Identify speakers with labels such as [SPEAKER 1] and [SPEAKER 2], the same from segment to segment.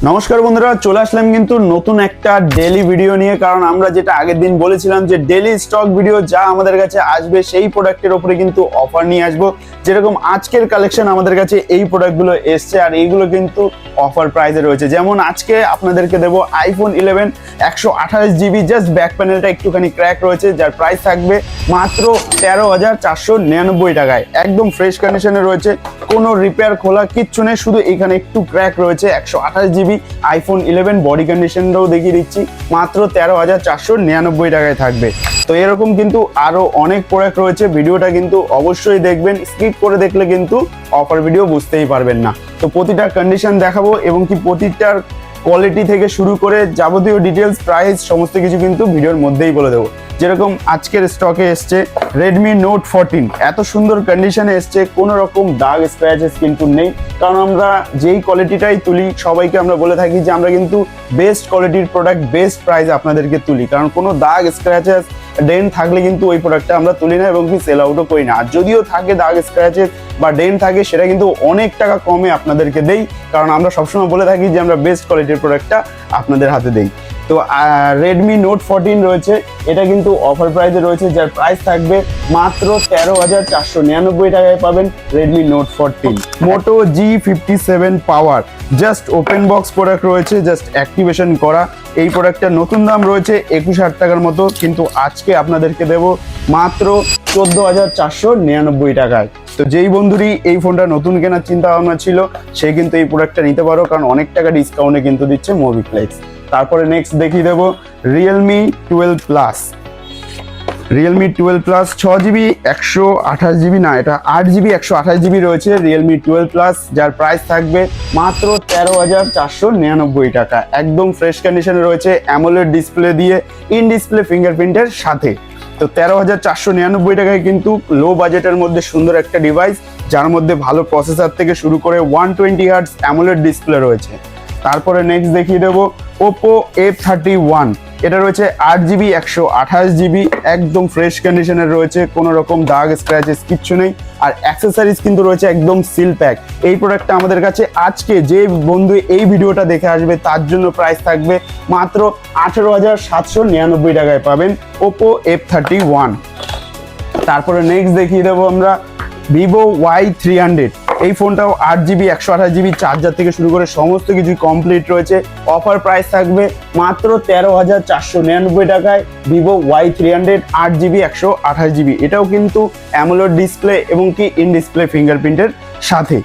[SPEAKER 1] নমস্কার বন্ধুরা, চলে আসলাম কিন্তু নতুন একটা ডেইলি ভিডিও নিয়ে। কারণ আমরা যেটা আগের দিন বলেছিলাম যে ডেইলি স্টক ভিডিও যা আমাদের কাছে আসবে সেই প্রোডাক্টের উপরে কিন্তু অফার নিয়ে আসবো। যেরকম আজকের কালেকশন আমাদের কাছে এই প্রোডাক্টগুলো এসছে আর এইগুলো কিন্তু অফার প্রাইসে রয়েছে। যেমন আজকে আপনাদেরকে দেবো আইফোন 11 128 GB, জাস্ট ব্যাক প্যানেলটা একটুখানি ক্র্যাক রয়েছে, যার প্রাইস থাকবে মাত্র 13,499 টাকায়। একদম ফ্রেশ কন্ডিশনে রয়েছে, কোনো রিপেয়ার খোলা কিচ্ছু নেই, শুধু এখানে একটু ক্র্যাক রয়েছে। 128 GB আইফোন 11 বডি কন্ডিশনটাও দেখিয়ে দিচ্ছি, মাত্র 13,499 টাকায় থাকবে। তো এরকম কিন্তু আরো অনেক প্রোডাক্ট রয়েছে, ভিডিওটা কিন্তু অবশ্যই দেখবেন, স্কিপ করে দেখলে কিন্তু অফার ভিডিও বুঝতেই পারবেন না। তো প্রতিটা কন্ডিশন দেখাবো এবং কি প্রতিটার কোয়ালিটি থেকে শুরু করে যাবতীয় ডিটেলস, প্রাইস সমস্ত কিছু কিন্তু ভিডিওর মধ্যেই বলে দেবো। যেরকম আজকের স্টকে এসছে Redmi Note 14, এত সুন্দর কন্ডিশনে এসছে, কোনো রকম দাগ স্ক্র্যাচেস কিন্তু নেই। কারণ আমরা যেই কোয়ালিটিটাই তুলি সবাইকে আমরা বলে থাকি যে আমরা কিন্তু বেস্ট কোয়ালিটির প্রোডাক্ট বেস্ট প্রাইসে আপনাদেরকে তুলি। কারণ কোনো দাগ স্ক্র্যাচেস ডেন্ট থাকলে কিন্তু ওই প্রোডাক্টটা আমরা তুলি না এবং কি সেল আউটও করি না। আর যদিও থাকে দাগ স্ক্র্যাচেস বা ডেন্ট থাকে, সেটা কিন্তু অনেক টাকা কমে আপনাদেরকে দেই, কারণ আমরা সবসময় বলে থাকি যে আমরা বেস্ট কোয়ালিটির প্রোডাক্টটা আপনাদের হাতে দেই। তো Redmi Note 14 রয়েছে, এটা কিন্তু অফার প্রাইসে রয়েছে, যার প্রাইস থাকবে মাত্র 13,499 টাকায় পাবেন Redmi Note 14। Moto G57 পাওয়ার, জাস্ট ওপেন বক্স প্রোডাক্ট রয়েছে, জাস্ট অ্যাক্টিভেশন করা। এই প্রোডাক্টটার নতুন দাম রয়েছে 21,000 টাকার মতো, কিন্তু আজকে আপনাদেরকে দেব মাত্র 14,499 টাকায়। তো যেই বন্ধুরই এই ফোনটা নতুন কেনার চিন্তা ভাবনা ছিল, সে কিন্তু এই প্রোডাক্টটা নিতে পারো, কারণ অনেক টাকা ডিসকাউন্টে কিন্তু দিচ্ছে মোবিপ্লেক্স। তারপরে নেক্সট দেখিয়ে দেবো Realme 12 Plus। Realme 12 Plus 6GB 128GB না, এটা 8GB 128GB রয়েছে Realme 12 Plus, যার প্রাইস থাকবে মাত্র 13,499 টাকা। একদম ফ্রেশ কন্ডিশনে রয়েছে, অ্যামোলেড ডিসপ্লে দিয়ে ইন ডিসপ্লে ফিঙ্গারপ্রিন্টের সাথে। তো 13,499 টাকায় কিন্তু লো বাজেটের মধ্যে সুন্দর একটা ডিভাইস, যার মধ্যে ভালো প্রসেসর থেকে শুরু করে 120 Hz অ্যামোলেড ডিসপ্লে রয়েছে। তারপরে নেক্সট দেখিয়ে দেবো Oppo F31, এটা রয়েছে 8GB 128GB, একদম ফ্রেশ কন্ডিশনের রয়েছে, কোনো রকম দাগ স্ক্র্যাচেস কিচ্ছু নেই। আর অ্যাক্সেসরিজ কিন্তু রয়েছে একদম সিল প্যাক। এই প্রোডাক্টটা আমাদের কাছে আজকে যে বন্ধু এই ভিডিওটা দেখে আসবে তার জন্য প্রাইস থাকবে মাত্র 18,799 টাকায় পাবেন Oppo F31। তারপরে নেক্সট দেখিয়ে দেবো আমরা Vivo Y300। এই ফোনটাও 8GB 128GB চার্জার থেকে শুরু করে সমস্ত কিছু কমপ্লিট রয়েছে। অফার প্রাইস থাকবে মাত্র 13,499 টাকায় Vivo Y300 8GB 128GB। এটাও কিন্তু অ্যামোলেড ডিসপ্লে এবং কি ইন ডিসপ্লে ফিঙ্গারপ্রিন্টের সাথে।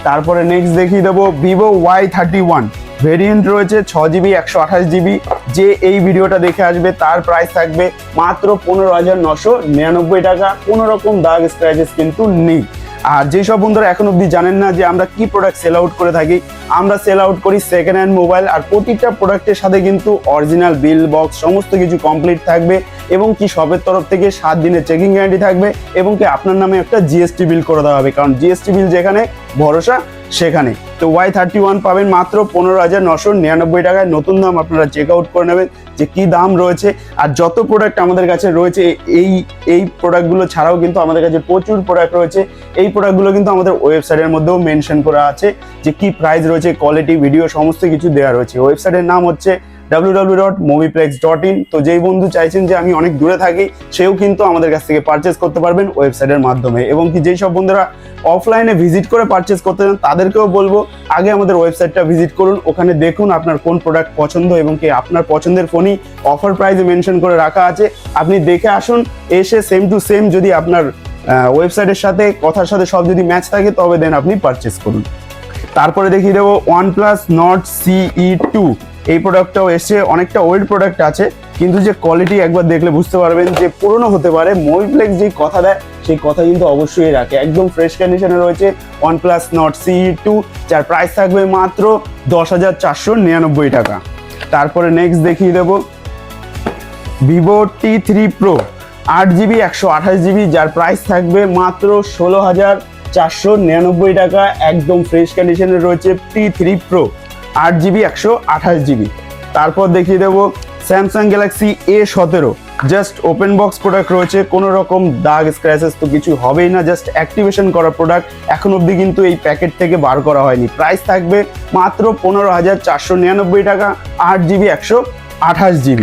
[SPEAKER 1] তারপরে নেক্সট দেখিয়ে দেবো Vivo Y31, ভেরিয়েন্ট রয়েছে 6GB 128GB। যে এই ভিডিওটা দেখে আসবে তার প্রাইস থাকবে মাত্র 15,999 টাকা, কোনো রকম দাগ স্ক্র্যাচেস কিন্তু নেই। আর যেসব বন্ধুরা এখন অবধি জানেন না যে আমরা কি প্রোডাক্ট সেল আউট করে থাকি, আমরা সেল আউট করি সেকেন্ড হ্যান্ড মোবাইল। আর প্রতিটা প্রোডাক্টের সাথে কিন্তু অরিজিনাল বিল বক্স সমস্ত কিছু কমপ্লিট থাকবে এবং কি শপের তরফ থেকে 7 দিনের চেকিং গ্যারান্টি থাকবে এবং কি আপনার নামে একটা জিএসটি বিল করে দেওয়া হবে, কারণ জিএসটি বিল যেখানে ভরসা সেখানে। তো Y31 পাবেন মাত্র 15,999 টাকায়। নতুন দাম আপনারা চেক আউট করে নেবেন যে কি দাম রয়েছে। আর যত প্রোডাক্ট আমাদের কাছে রয়েছে এই প্রোডাক্টগুলো ছাড়াও কিন্তু আমাদের কাছে প্রচুর প্রোডাক্ট রয়েছে। এই প্রোডাক্টগুলো কিন্তু আমাদের ওয়েবসাইটের মধ্যেও মেনশন করা আছে যে কি প্রাইস রয়েছে, কোয়ালিটি, ভিডিও সমস্ত কিছু দেওয়া রয়েছে। ওয়েবসাইটের নাম হচ্ছে www.moviplex.in। তো যেই বন্ধু চাইছেন যে আমি অনেক দূরে থাকি, সেও কিন্তু আমাদের কাছ থেকে পারচেস করতে পারবেন ওয়েবসাইটের মাধ্যমে। এবং কি যেই সব বন্ধুরা অফলাইনে ভিজিট করে পারচেস করতে চান তাদেরকেও বলবো আগে আমাদের ওয়েবসাইটটা ভিজিট করুন, ওখানে দেখুন আপনার কোন প্রোডাক্ট পছন্দ এবং কি আপনার পছন্দের ফোনই অফার প্রাইসে মেনশন করে রাখা আছে, আপনি দেখে আসুন। এসে সেম টু সেম যদি আপনার ওয়েবসাইটের সাথে কথার সাথে সব যদি ম্যাচ থাকে তবে দেন আপনি পারচেস করুন। তারপরে দেখিয়ে দেবো OnePlus Nord CE2। এই প্রোডাক্টটাও এসছে, অনেকটা ওল্ড প্রোডাক্ট আছে, কিন্তু যে কোয়ালিটি একবার দেখলে বুঝতে পারবেন যে পুরনো হতে পারে, মোবিপ্লেক্স যেই কথা দেয় সেই কথা কিন্তু অবশ্যই রাখে। একদম ফ্রেশ কন্ডিশনে রয়েছে OnePlus Nord CE2, যার প্রাইস থাকবে মাত্র 10,499 টাকা। তারপরে নেক্সট দেখিয়ে দেবো Vivo T3 Pro 8GB 128GB, যার প্রাইস থাকবে মাত্র 16,499 টাকা। একদম ফ্রেশ কন্ডিশনে রয়েছে T3 Pro 8GB 128GB। তারপর দেখিয়ে দেবো Samsung Galaxy A17 just open box product রয়েছে, কোনো রকম দাগ স্ক্র্যাচেস তো কিছু হবেই না, জাস্ট অ্যাক্টিভেশন করা প্রোডাক্ট। এখন অবধি কিন্তু এই প্যাকেট থেকে বার করা হয়নি। প্রাইস থাকবে মাত্র 15,499 টাকা, 8GB 128GB।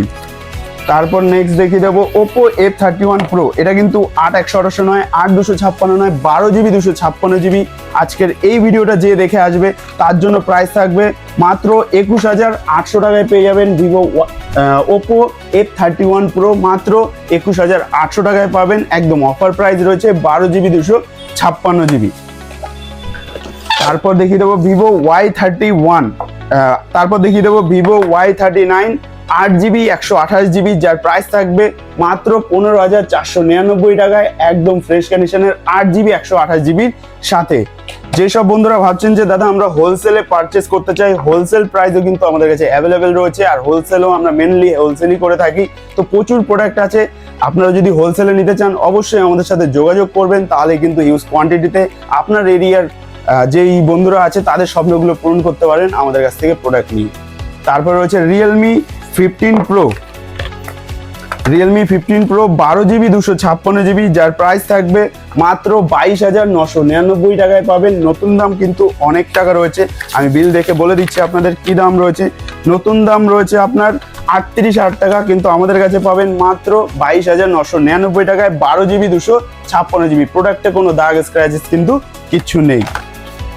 [SPEAKER 1] তারপর নেক্সট দেখিয়ে দেবো ওপো F31 Pro। এটা কিন্তু 8/128 নয়, 8/256 নয়, 12GB 256GB। আজকের এই ভিডিওটা যে দেখে আসবে তার জন্য প্রাইস থাকবে মাত্র 21,800 টাকায় পেয়ে যাবেন ভিভো ওপো F31 Pro। মাত্র 21,800 টাকায় পাবেন, একদম অফার প্রাইস রয়েছে, 12GB 256GB। তারপর দেখিয়ে দেবো ভিভো Y31। তারপর দেখিয়ে দেবো ভিভো Y39 8GB 128GB, যার প্রাইস থাকবে মাত্র 15,499 টাকায়, একদম ফ্রেশ কন্ডিশনের 8GB 128GBর সাথে। যেসব বন্ধুরা ভাবছেন যে দাদা আমরা হোলসেলে পারচেস করতে চাই, হোলসেল প্রাইসও কিন্তু আমাদের কাছে অ্যাভেলেবেল রয়েছে, আর হোলসেলও আমরা মেনলি হোলসেলই করে থাকি। তো প্রচুর প্রোডাক্ট আছে, আপনারা যদি হোলসেলে নিতে চান অবশ্যই আমাদের সাথে যোগাযোগ করবেন, তাহলে কিন্তু হিউজ কোয়ান্টিটিতে আপনার এরিয়ার যেই বন্ধুরা আছে তাদের স্বপ্নগুলো পূরণ করতে পারেন আমাদের কাছ থেকে প্রোডাক্ট নিয়ে। তারপর রয়েছে Realme 15 Pro। Realme 15 Pro 12GB 256GB, যার প্রাইস থাকবে মাত্র 22,999 টাকায় পাবেন। নতুন দাম কিন্তু অনেক টাকা রয়েছে, আমি বিল দেখে বলে দিচ্ছি আপনাদের কি দাম রয়েছে। নতুন দাম রয়েছে আপনার 38,000 টাকা, কিন্তু আমাদের কাছে পাবেন মাত্র 22,999 টাকায়, 12GB 256GB। প্রোডাক্টে কোনো দাগ স্ক্র্যাচেস কিন্তু কিচ্ছু নেই,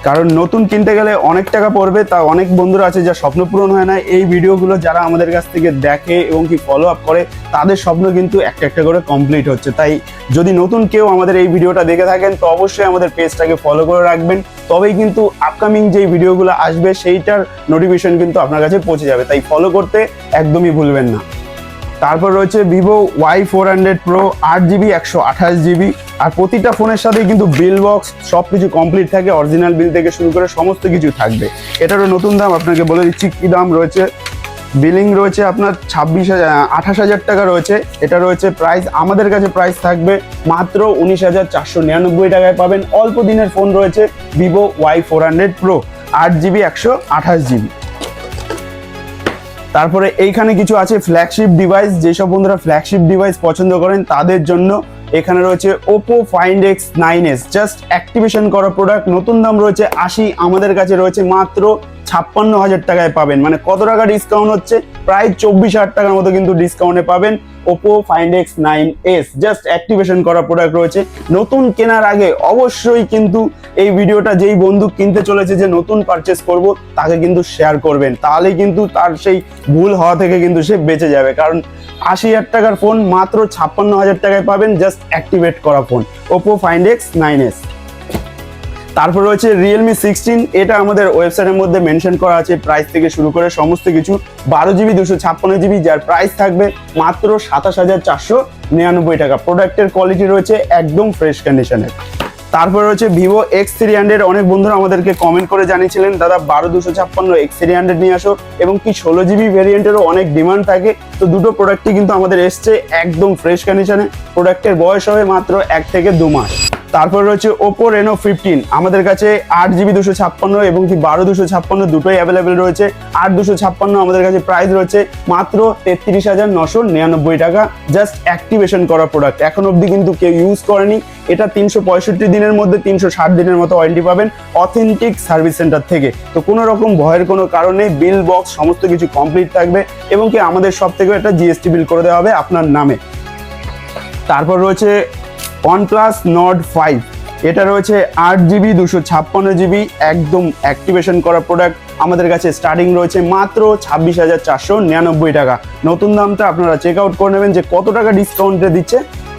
[SPEAKER 1] কারণ নতুন কিনতে গেলে অনেক টাকা পড়বে। তা অনেক বন্ধুরা আছে যা স্বপ্ন পূরণ হয় না। এই ভিডিওগুলো যারা আমাদের কাছ থেকে দেখে এবং কি ফলো আপ করে তাদের স্বপ্ন কিন্তু একটা একটা করে কমপ্লিট হচ্ছে। তাই যদি নতুন কেউ আমাদের এই ভিডিওটা দেখে থাকেন তো অবশ্যই আমাদের পেজটাকে ফলো করে রাখবেন, তবেই কিন্তু আপকামিং যেই ভিডিওগুলো আসবে সেইটার নোটিফিকেশন কিন্তু আপনার কাছে পৌঁছে যাবে। তাই ফলো করতে একদমই ভুলবেন না। তারপর রয়েছে Vivo Y400 Pro 8GB 128GB, আর প্রতিটা ফোনের সাথেই কিন্তু বিল বক্স সব কিছু কমপ্লিট থাকে, অরিজিনাল বিল থেকে শুরু করে সমস্ত কিছু থাকবে। এটারও নতুন দাম আপনাকে বলে দিচ্ছি কি দাম রয়েছে। বিলিং রয়েছে আপনার 28,000 টাকা রয়েছে। এটা রয়েছে প্রাইস, আমাদের কাছে প্রাইস থাকবে মাত্র 19,499 টাকায় পাবেন। অল্প দিনের ফোন রয়েছে Vivo Y400 Pro 8GB 128GB। তারপরে এইখানে কিছু আছে ফ্ল্যাগশিপ ডিভাইস, যেসব বন্ধুরা ফ্ল্যাগশিপ ডিভাইস পছন্দ করেন তাদের জন্য এখানে রয়েছে Oppo find x 9s, just activation করা প্রোডাক্ট। নতুন দাম রয়েছে 80, আমাদের কাছে রয়েছে মাত্র 56,000 টাকায় পাবেন। মানে কত টাকা ডিসকাউন্ট হচ্ছে, প্রায় 24,000 টাকার মতো কিন্তু ডিসকাউন্টে পাবেন Oppo find x 9s। Just activation করা প্রোডাক্ট রয়েছে। নতুন কেনার আগে অবশ্যই কিন্তু এই ভিডিওটা যেই বন্ধু কিনতে চলেছে যে নতুন পারচেস করব তাকে কিন্তু শেয়ার করবেন, তাহলেই কিন্তু তার সেই ভুল হওয়া থেকে কিন্তু সে বেঁচে যাবে। কারণ 80,000 টাকার ফোন মাত্র 56,000 টাকায় পাবেন, জাস্ট অ্যাক্টিভেট করা phone Oppo find x 9s। তারপর রয়েছে রিয়েলমি 16। এটা আমাদের ওয়েবসাইটের মধ্যে মেনশন করা আছে, প্রাইস থেকে শুরু করে সমস্ত কিছু, 12GB 256GB, যার প্রাইস থাকবে মাত্র 27,499 টাকা। প্রোডাক্টের কোয়ালিটি রয়েছে একদম ফ্রেশ কন্ডিশনের। তারপর রয়েছে ভিভো X300। অনেক বন্ধুরা আমাদেরকে কমেন্ট করে জানিয়েছিলেন দাদা 12/256 X300 নিয়ে আসো, এবং কি 16GB ভেরিয়েন্টেরও অনেক ডিমান্ড থাকে। তো দুটো প্রোডাক্টই কিন্তু আমাদের এসছে একদম ফ্রেশ কন্ডিশনে। প্রোডাক্টের বয়স হবে মাত্র 1 থেকে 2 মাস। তারপর রয়েছে ওপো রেনো 15। আমাদের কাছে 8GB 256 এবং কি 12/256 দুটোই অ্যাভেলেবেল রয়েছে। 8/256 আমাদের কাছে প্রাইস রয়েছে মাত্র 33,999 টাকা, জাস্ট অ্যাক্টিভেশন করা প্রোডাক্ট। এখন অবধি কিন্তু কেউ ইউজ করেনি। এটা 365 দিনের মধ্যে 360 দিনের মতো ওয়ারেন্টি পাবেন অথেন্টিক সার্ভিস সেন্টার থেকে। তো কোনো রকম ভয়ের কোনো কারণে, বিল বক্স সমস্ত কিছু কমপ্লিট থাকবে, এবং কি আমাদের সব থেকে একটা জিএসটি বিল করে দেওয়া হবে আপনার নামে। তারপর রয়েছে OnePlus Nord 5। এটা রয়েছে 8GB 256GB, একদম অ্যাক্টিভেশন করা প্রোডাক্ট। আমাদের কাছে স্টার্টিং রয়েছে মাত্র 26,499 টাকা। নতুন দামটা আপনারা চেক আউট করে নেবেন যে কত টাকা ডিসকাউন্টে দিচ্ছে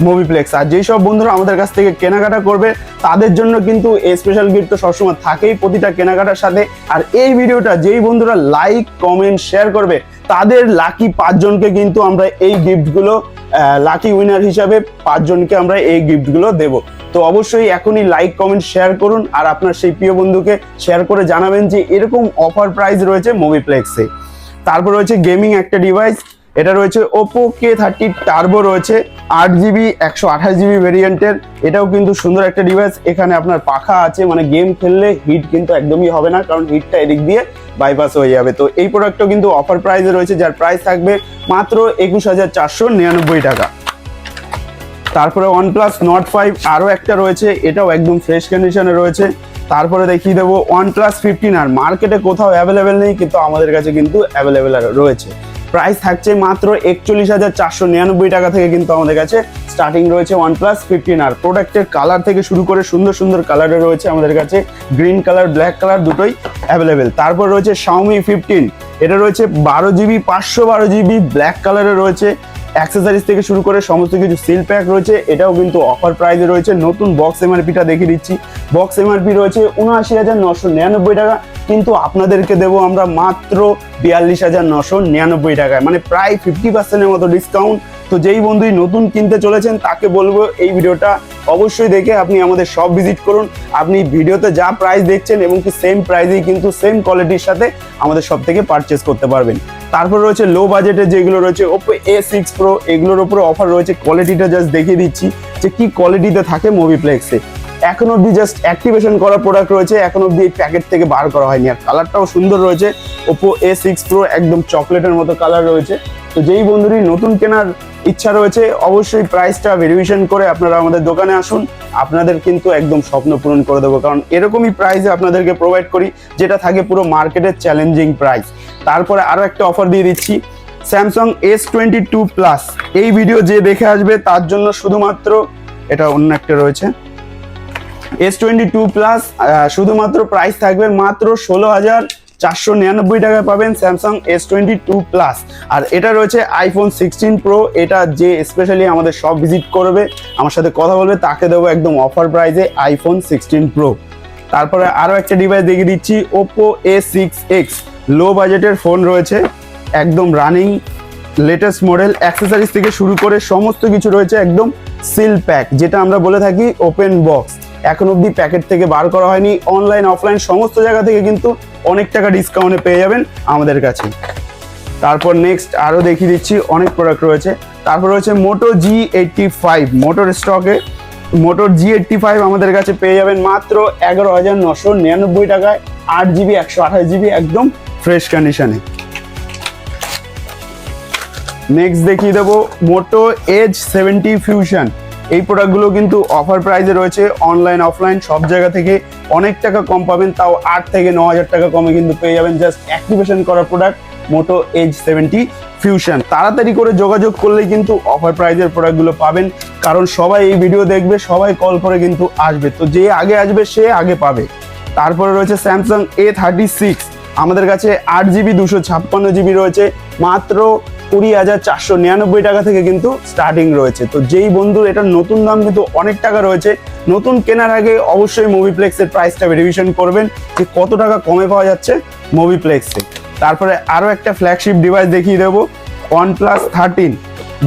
[SPEAKER 1] মোবিপ্লেক্স। আর যেই সব বন্ধুরা আমাদের কাছ থেকে কেনাকাটা করবে তাদের জন্য কিন্তু স্পেশাল গিফট তো সবসময় থাকেই প্রতিটা কেনাকাটার সাথে। আর এই ভিডিওটা যেই বন্ধুরা লাইক কমেন্ট শেয়ার করবে তাদের লাকি 5 জনকে কিন্তু আমরা এই গিফটগুলো, লাকি উইনার হিসাবে 5 জনকে আমরা এই গিফটগুলো দেব। তো অবশ্যই এখনই লাইক কমেন্ট শেয়ার করুন, আর আপনার সেই প্রিয় বন্ধুকে শেয়ার করে জানাবেন যে এরকম অফার প্রাইস রয়েছে মোবিপ্লেক্সে। তারপর রয়েছে গেমিং একটা ডিভাইস। এটা রয়েছে ওপো K30 টার্বো রয়েছে 8GB 128GB ভেরিয়েন্টের। এটাও কিন্তু সুন্দর একটা ডিভাইস। এখানে আপনার পাখা আছে, মানে গেম খেললে হিট কিন্তু একদমই হবে না, কারণ হিটটা এদিক দিয়ে বাইপাস হয়ে যাবে। তো এই প্রোডাক্টও কিন্তু অফার প্রাইসে রয়েছে, যার প্রাইস থাকবে মাত্র 21,499 টাকা। তারপরে OnePlus Nord 5 আরও একটা রয়েছে, এটাও একদম ফ্রেশ কন্ডিশনে রয়েছে। তারপরে দেখিয়ে দেবো OnePlus 15R, মার্কেটে কোথাও অ্যাভেলেবেল নেই, কিন্তু আমাদের কাছে কিন্তু অ্যাভেলেবেল রয়েছে। প্রাইস থাকছে মাত্র 41,499 টাকা থেকে কিন্তু আমাদের কাছে স্টার্টিং রয়েছে OnePlus 15R। প্রোডাক্টের কালার থেকে শুরু করে সুন্দর সুন্দর কালারে রয়েছে আমাদের কাছে, গ্রিন কালার, ব্ল্যাক কালার দুটোই অ্যাভেলেবেল। তারপর রয়েছে Xiaomi 15, এটা রয়েছে 12GB 512GB ব্ল্যাক কালারে রয়েছে। অ্যাক্সেসরিজ থেকে শুরু করে সমস্ত কিছু সিল প্যাক রয়েছে। এটাও কিন্তু অফার প্রাইসে রয়েছে। নতুন বক্স এমআরপিটা দেখিয়ে দিচ্ছি। বক্স এমআরপি রয়েছে 79,999 টাকা, কিন্তু আপনাদেরকে দেবো আমরা মাত্র 42,999 টাকায়, মানে প্রায় 50%-এর মতো ডিসকাউন্ট। তো যেই বন্ধুই নতুন কিনতে চলেছেন তাকে বলবো এই ভিডিওটা অবশ্যই দেখে আপনি আমাদের শপ ভিজিট করুন। আপনি ভিডিওতে যা প্রাইস দেখছেন এবং কি সেম প্রাইসেই কিন্তু সেম কোয়ালিটির সাথে আমাদের শপ থেকে পারচেস করতে পারবেন। তারপর রয়েছে লো বাজেটে যেগুলো রয়েছে Oppo A6 Pro, এগুলোর উপরে অফার রয়েছে। কোয়ালিটিটা জাস্ট দেখিয়ে দিচ্ছি যে কি কোয়ালিটিতে থাকে মুভিপ্লেক্সে। এখন অব্দি জাস্ট অ্যাক্টিভেশন করা প্রোডাক্ট রয়েছে, এখন অব্দি এই প্যাকেট থেকে বার করা হয়নি। আর কালারটাও সুন্দর রয়েছে, Oppo A6 Pro একদম চকলেটের মতো কালার রয়েছে। তো যেই বন্ধুরই নতুন কেনার ইচ্ছা রয়েছে অবশ্যই প্রাইসটা ভেরিফিকেশন করে আপনারা আমাদের দোকানে আসুন, আপনাদের কিন্তু একদম স্বপ্ন পূরণ করে দেবো, কারণ এরকমই প্রাইসে আপনাদেরকে প্রোভাইড করি যেটা থাকে পুরো মার্কেটের চ্যালেঞ্জিং প্রাইস। তারপরে আরও একটা অফার দিয়ে দিচ্ছি, Samsung S22 Plus। এই ভিডিও যে দেখে আসবে তার জন্য শুধুমাত্র, এটা অন্য একটা রয়েছে S22 Plus, শুধুমাত্র প্রাইস থাকবে মাত্র 16,499 টাকায় পাবেন Samsung S22 Plus। আর এটা রয়েছে iPhone 16 Pro। এটা যে স্পেশালি আমাদের শপ ভিজিট করবে, আমার সাথে কথা বলবে, তাকে দেবো একদম অফার প্রাইসে iPhone 16 Pro। তারপরে আরও একটা ডিভাইস দেখিয়ে দিচ্ছি, Oppo A6X, লো বাজেটের ফোন রয়েছে, একদম রানিং লেটেস্ট মডেল। অ্যাক্সেসরিজ থেকে শুরু করে সমস্ত কিছু রয়েছে একদম সিল প্যাক, যেটা আমরা বলে থাকি ওপেন বক্স। এখন অবধি প্যাকেট থেকে বার করা হয়নি। অনলাইন অফলাইন সমস্ত জায়গা থেকে কিন্তু অনেক টাকা ডিসকাউন্টে পেয়ে যাবেন আমাদের কাছে। তারপর নেক্সট আরও দেখিয়ে দিচ্ছি, অনেক প্রোডাক্ট রয়েছে। তারপর রয়েছে Moto G85, মোটোর স্টকে Moto G85 আমাদের কাছে পেয়ে যাবেন মাত্র 11,999 টাকায়, 8GB 128GB একদম ফ্রেশ কন্ডিশনে। নেক্সট দেখিয়ে দেবো Moto Edge 70 Fusion। এই প্রোডাক্টগুলো কিন্তু অফার প্রাইসে রয়েছে, অনলাইন অফলাইন সব জায়গা থেকে অনেক টাকা কম পাবেন, তাও 8 থেকে 9,000 টাকা কমে কিন্তু পেয়ে যাবেন জাস্ট অ্যাক্টিভেশন করা প্রোডাক্ট Moto Edge 70 Fusion। তাড়াতাড়ি করে যোগাযোগ করলেই কিন্তু অফার প্রাইসের প্রোডাক্টগুলো পাবেন, কারণ সবাই এই ভিডিও দেখবে, সবাই কল করে কিন্তু আসবে, তো যে আগে আসবে সে আগে পাবে। তারপরে রয়েছে Samsung A36, আমাদের কাছে 8GB 256GB রয়েছে, মাত্র 20,499 টাকা থেকে কিন্তু স্টার্টিং রয়েছে। তো যেই বন্ধুর এটার নতুন দাম কিন্তু অনেক টাকা রয়েছে, নতুন কেনার আগে অবশ্যই মুভিপ্লেক্সের প্রাইসটা ভেরিফিকেশন করবেন যে কত টাকা কমে পাওয়া যাচ্ছে মুভিপ্লেক্সে। তারপরে আরও একটা ফ্ল্যাগশিপ ডিভাইস দেখিয়ে দেবো, OnePlus 13,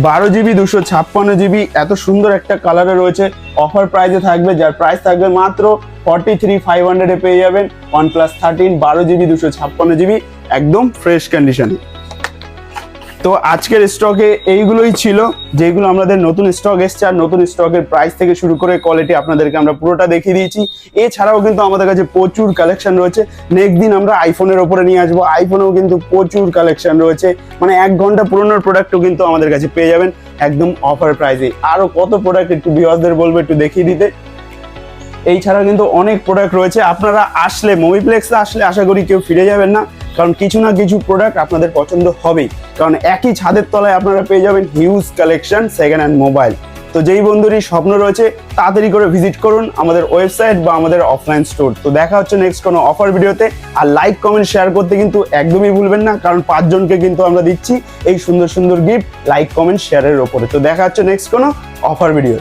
[SPEAKER 1] 12GB 256GB, এত সুন্দর একটা কালারে রয়েছে, অফার প্রাইসে থাকবে, যার প্রাইস থাকবে মাত্র 43,500-এ পেয়ে যাবেন OnePlus 13 12GB 256GB একদম ফ্রেশ কন্ডিশনে। তো আজকের স্টকে এইগুলোই ছিল যেগুলো আমাদের নতুন স্টক এসছে, আর নতুন স্টকের প্রাইস থেকে শুরু করে কোয়ালিটি আপনাদেরকে আমরা পুরোটা দেখিয়ে দিয়েছি। এছাড়াও কিন্তু আমাদের কাছে প্রচুর কালেকশন রয়েছে। নেক্সট দিন আমরা আইফোনের ওপরে নিয়ে আসবো, আইফোনেও কিন্তু প্রচুর কালেকশন রয়েছে, মানে 1 ঘন্টা পুরোনোর প্রোডাক্টও কিন্তু আমাদের কাছে পেয়ে যাবেন একদম অফার প্রাইসে। আরও কত প্রোডাক্ট একটু ভিউয়ার্সদের বলবো একটু দেখিয়ে দিতে। এই ছাড়া কিন্তু অনেক প্রোডাক্ট রয়েছে, আপনারা আসলে মুভিপ্লেক্সে আসলে আশা করি কেউ ফিরে যাবেন না, কারণ কিছু না কিছু প্রোডাক্ট আপনাদের পছন্দ হবেই, কারণ একই ছাদের তলায় আপনারা পেয়ে যাবেন huge collection second hand mobile. তো যেই বন্ধুরই স্বপ্ন রয়েছে তাড়াতাড়ি করে ভিজিট করুন আমাদের ওয়েবসাইট বা আমাদের অফলাইন স্টোর। তো দেখা হচ্ছে নেক্সট কোনো অফার ভিডিওতে। আর লাইক কমেন্ট শেয়ার করতে কিন্তু একদমই ভুলবেন না, কারণ 5 জনকে কিন্তু আমরা দিচ্ছি এই সুন্দর সুন্দর গিফট লাইক কমেন্ট শেয়ারের ওপরে। তো দেখা হচ্ছে নেক্সট কোনো অফার ভিডিও।